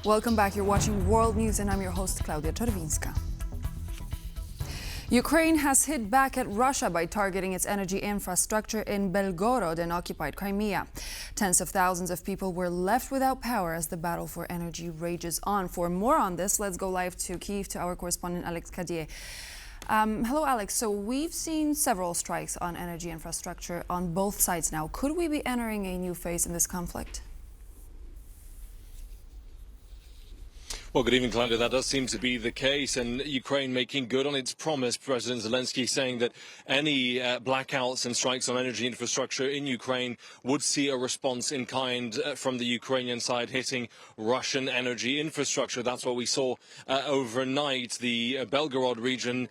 Welcome back. You're watching World News and I'm your host, Klaudia Czerwińska. Ukraine has hit back at Russia by targeting its energy infrastructure in Belgorod and occupied Crimea. Tens of thousands of people were left without power as the battle for energy rages on. For more on this, let's go live to Kyiv to our correspondent Alex Kadier. Hello, Alex. So we've seen several strikes on energy infrastructure on both sides now. Could we be entering a new phase in this conflict? Well, good evening, Claudia. That does seem to be the case, and Ukraine making good on its promise. President Zelensky saying that any blackouts and strikes on energy infrastructure in Ukraine would see a response in kind from the Ukrainian side hitting Russian energy infrastructure. That's what we saw overnight. The Belgorod region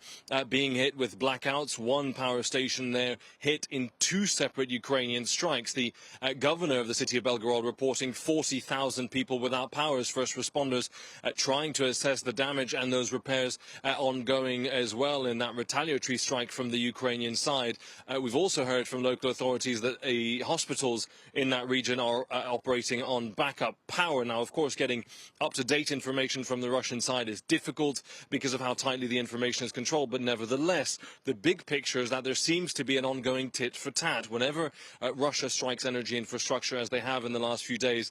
being hit with blackouts. One power station there hit in two separate Ukrainian strikes. The governor of the city of Belgorod reporting 40,000 people without power as first responders trying to assess the damage, and those repairs ongoing as well in that retaliatory strike from the Ukrainian side. We've also heard from local authorities that hospitals in that region are operating on backup power. Now, of course, getting up-to-date information from the Russian side is difficult because of how tightly the information is controlled, but nevertheless, the big picture is that there seems to be an ongoing tit-for-tat. Whenever Russia strikes energy infrastructure, as they have in the last few days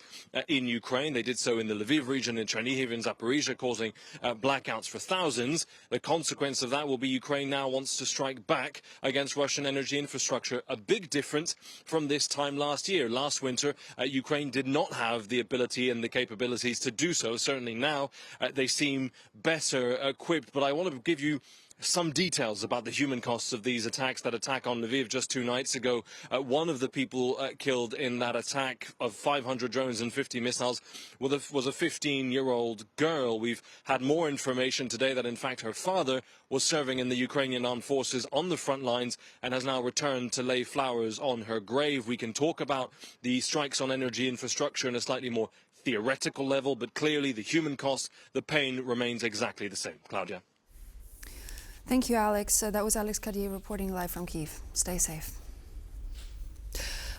in Ukraine, they did so in the Lviv region, in Chernihiv, in Zaporizhia, causing blackouts for thousands. The consequence of that will be Ukraine now wants to strike back against Russian energy infrastructure. A big difference from this time last year. Last winter, Ukraine did not have the ability and the capabilities to do so. Certainly now they seem better equipped. But I want to give you some details about the human costs of these attacks. That attack on Lviv just 2 nights ago, one of the people killed in that attack of 500 drones and 50 missiles was a 15-year-old girl. We've had more information today that in fact her father was serving in the Ukrainian armed forces on the front lines and has now returned to lay flowers on her grave. We can talk about the strikes on energy infrastructure in a slightly more theoretical level, but clearly the human cost, the pain remains exactly the same. Claudia. Thank you, Alex. That was Alex Kadier reporting live from Kyiv. Stay safe.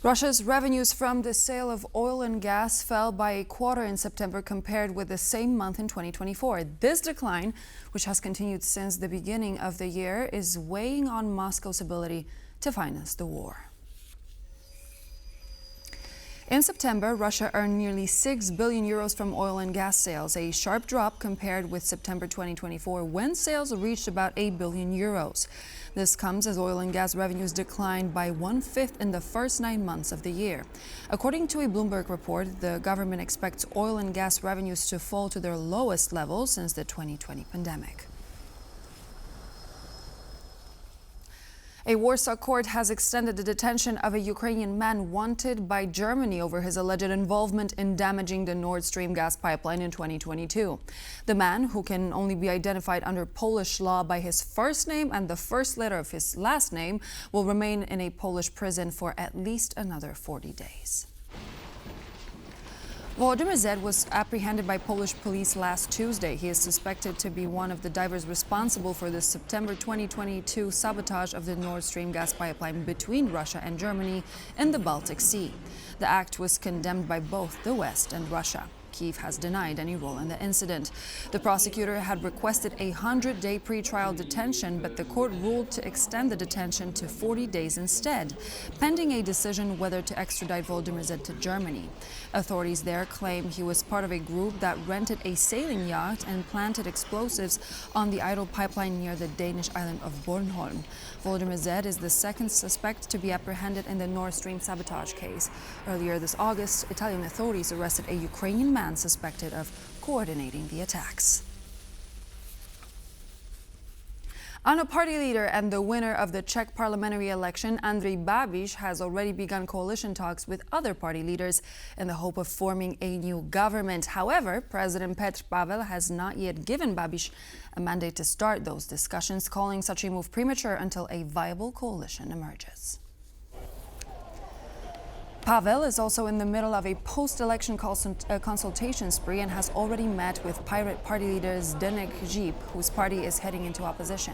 Russia's revenues from the sale of oil and gas fell by a quarter in September compared with the same month in 2024. This decline, which has continued since the beginning of the year, is weighing on Moscow's ability to finance the war. In September, Russia earned nearly 6 billion euros from oil and gas sales, a sharp drop compared with September 2024, when sales reached about 8 billion euros. This comes as oil and gas revenues declined by 1/5 in the first 9 months of the year. According to a Bloomberg report, the government expects oil and gas revenues to fall to their lowest level since the 2020 pandemic. A Warsaw court has extended the detention of a Ukrainian man wanted by Germany over his alleged involvement in damaging the Nord Stream gas pipeline in 2022. The man, who can only be identified under Polish law by his first name and the first letter of his last name, will remain in a Polish prison for at least another 40 days. Volodymyr Z was apprehended by Polish police last Tuesday. He is suspected to be one of the divers responsible for the September 2022 sabotage of the Nord Stream gas pipeline between Russia and Germany in the Baltic Sea. The act was condemned by both the West and Russia. Kyiv has denied any role in the incident. The prosecutor had requested a 100-day pre-trial detention, but the court ruled to extend the detention to 40 days instead, pending a decision whether to extradite Volodymyr Z to Germany. Authorities there claim he was part of a group that rented a sailing yacht and planted explosives on the idle pipeline near the Danish island of Bornholm. Volodymyr Z is the second suspect to be apprehended in the Nord Stream sabotage case. Earlier this August, Italian authorities arrested a Ukrainian man suspected of coordinating the attacks. A party leader and the winner of the Czech parliamentary election, Andrej Babiš, has already begun coalition talks with other party leaders in the hope of forming a new government. However, President Petr Pavel has not yet given Babiš a mandate to start those discussions, calling such a move premature until a viable coalition emerges. Pavel is also in the middle of a post-election consultation spree and has already met with Pirate Party leader Zdeněk Žip, whose party is heading into opposition.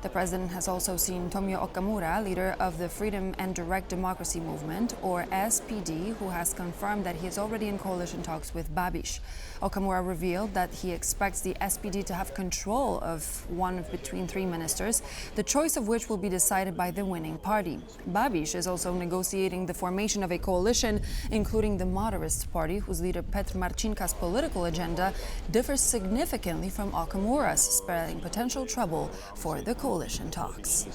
The president has also seen Tomio Okamura, leader of the Freedom and Direct Democracy Movement, or SPD, who has confirmed that he is already in coalition talks with Babiš. Okamura revealed that he expects the SPD to have control of one of between three ministers, the choice of which will be decided by the winning party. Babiš is also negotiating the formation of a coalition, including the Moderist Party, whose leader Petr Marcinka's political agenda differs significantly from Okamura's, spelling potential trouble for the coalition talks.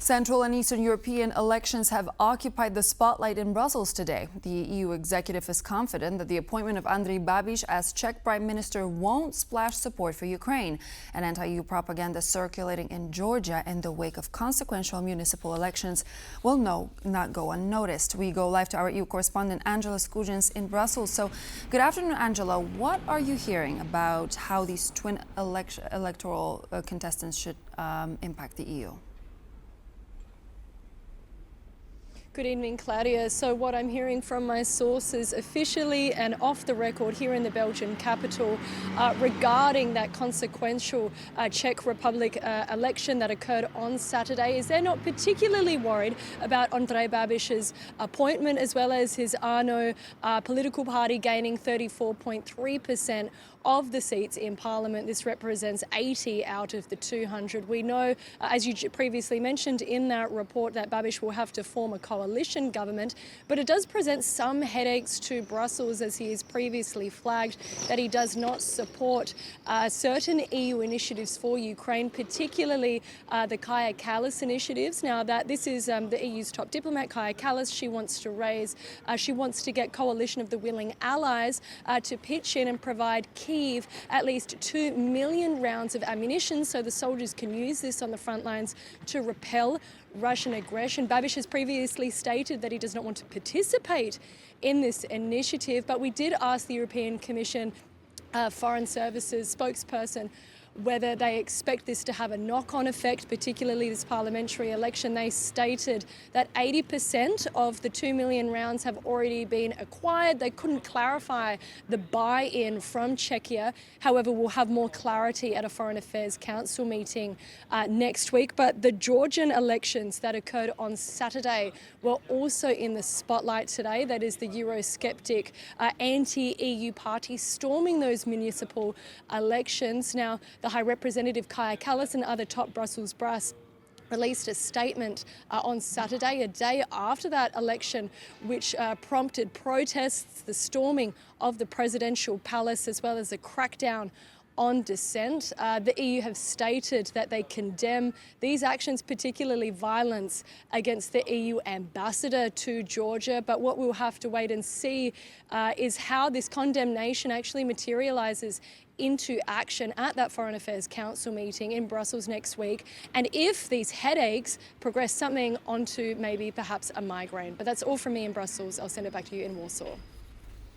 Central and Eastern European elections have occupied the spotlight in Brussels today. The EU executive is confident that the appointment of Andrej Babiš as Czech Prime Minister won't splash support for Ukraine. And anti-EU propaganda circulating in Georgia in the wake of consequential municipal elections will not go unnoticed. We go live to our EU correspondent Angela Skujins in Brussels. So, good afternoon, Angela. What are you hearing about how these twin electoral contestants should impact the EU? Good evening, Claudia. So what I'm hearing from my sources officially and off the record here in the Belgian capital regarding that consequential Czech Republic election that occurred on Saturday is they're not particularly worried about Andrej Babiš's appointment as well as his ANO political party gaining 34.3% of the seats in Parliament. This represents 80 out of the 200. We know, as you previously mentioned in that report, that Babiš will have to form a coalition government, but it does present some headaches to Brussels, as he has previously flagged that he does not support certain EU initiatives for Ukraine, particularly the Kaja Kallas initiatives. Now, that this is the EU's top diplomat, Kaja Kallas. She wants to get coalition of the willing allies to pitch in and provide Kyiv at least 2 million rounds of ammunition so the soldiers can use this on the front lines to repel Russian aggression. Babiš has previously stated that he does not want to participate in this initiative, but we did ask the European Commission Foreign Services spokesperson whether they expect this to have a knock-on effect, particularly this parliamentary election. They stated that 80% of the 2 million rounds have already been acquired. They couldn't clarify the buy-in from Czechia. However, we'll have more clarity at a Foreign Affairs Council meeting next week. But the Georgian elections that occurred on Saturday were also in the spotlight today. That is the Eurosceptic anti-EU party storming those municipal elections. Now, the High Representative Kaja Kallas and other top Brussels brass released a statement on Saturday, a day after that election, which prompted protests, the storming of the presidential palace, as well as a crackdown on dissent. The EU have stated that they condemn these actions, particularly violence against the EU ambassador to Georgia. But what we'll have to wait and see is how this condemnation actually materialises into action at that Foreign Affairs Council meeting in Brussels next week, and if these headaches progress something onto maybe perhaps a migraine. But that's all from me in Brussels. I'll send it back to you in Warsaw.